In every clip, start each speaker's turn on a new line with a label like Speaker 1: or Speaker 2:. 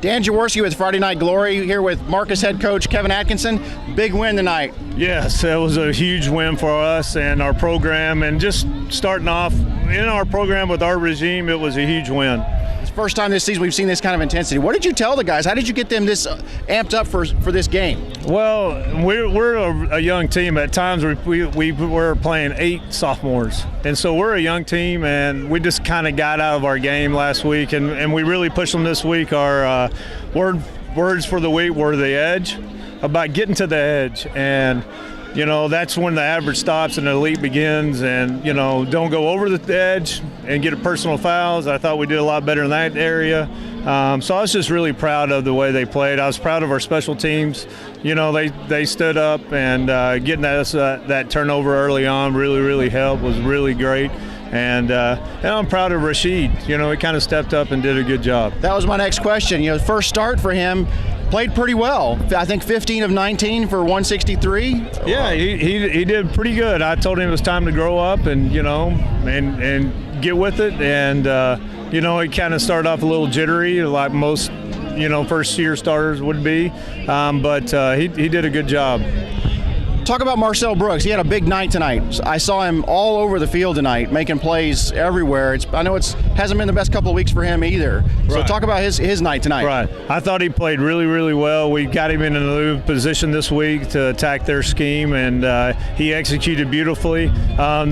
Speaker 1: Dan Jaworski with Friday Night Glory here with Marcus head coach Kevin Atkinson. Big win tonight.
Speaker 2: Yes, it was a huge win for us and our program, and just starting off in our program with our regime, it was a huge win.
Speaker 1: It's the first time this season we've seen this kind of intensity. What did you tell the guys? How did you get them this amped up for this game?
Speaker 2: Well, we're a young team. At times we were playing 8 sophomores, and so we're a young team, and we just kind of got out of our game last week, and we really pushed them this week. Our words for the week were the edge, about getting to the edge, and that's when the average stops and the elite begins, and don't go over the edge and get personal fouls. I thought we did a lot better in that area. So I was just really proud of the way they played. I was proud of our special teams. They stood up, and getting us that turnover early on really helped, was really great. And I'm proud of Rashid. He kind of stepped up and did a good job.
Speaker 1: That was my next question. First start for him, played pretty well. I think 15 of 19 for 163.
Speaker 2: Yeah, he did pretty good. I told him it was time to grow up and and get with it. And he kind of started off a little jittery, like most first year starters would be. But he did a good job.
Speaker 1: Talk about Marcel Brooks. He had a big night tonight. I saw him all over the field tonight, making plays everywhere. I know hasn't been the best couple of weeks for him either. So
Speaker 2: Right.
Speaker 1: Talk about his night tonight.
Speaker 2: Right. I thought he played really well. We got him in a new position this week to attack their scheme, and he executed beautifully. I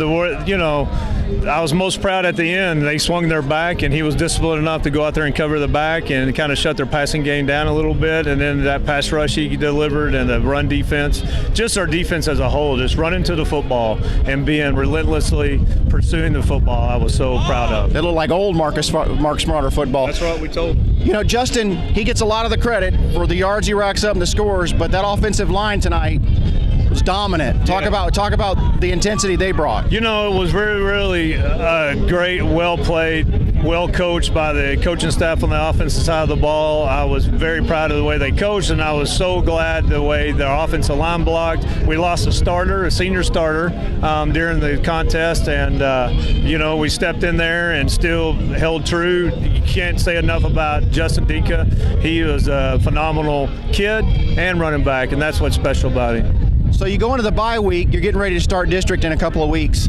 Speaker 2: was most proud at the end. They swung their back, and he was disciplined enough to go out there and cover the back and kind of shut their passing game down a little bit. And then that pass rush he delivered, and the run defense, just our defense as a whole, just running to the football and being relentlessly pursuing the football, I was so proud of.
Speaker 1: It looked like old Mark Smarter football.
Speaker 2: That's what we told him.
Speaker 1: Justin, he gets a lot of the credit for the yards he racks up and the scores, but that offensive line tonight was dominant. Talk about the intensity they brought.
Speaker 2: It was really great, well played, well coached by the coaching staff on the offensive side of the ball. I was very proud of the way they coached, and I was so glad the way their offensive line blocked. We lost a senior starter during the contest, and we stepped in there and still held true. You can't say enough about Justin Dinka. He was a phenomenal kid and running back, and that's what's special about him.
Speaker 1: So you go into the bye week, you're getting ready to start district in a couple of weeks.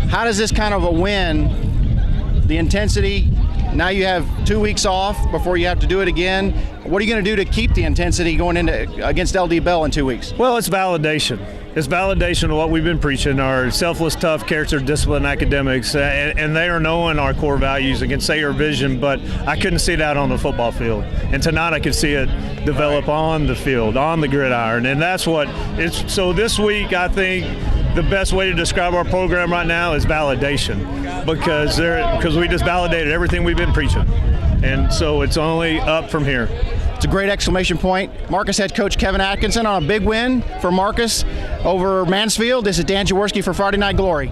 Speaker 1: How does this kind of a win, the intensity, now you have 2 weeks off before you have to do it again. What are you going to do to keep the intensity going into against LD Bell in 2 weeks?
Speaker 2: Well, it's validation. It's validation of what we've been preaching, our selfless, tough character, discipline, academics, and they are knowing our core values. I can say our vision, but I couldn't see that on the football field. And tonight I could see it develop on the field, on the gridiron, and that's what it's. So this week, I think the best way to describe our program right now is validation, because we just validated everything we've been preaching, and so it's only up from here.
Speaker 1: It's a great exclamation point. Marcus head coach Kevin Atkinson on a big win for Marcus over Mansfield. This is Dan Jaworski for Friday Night Glory.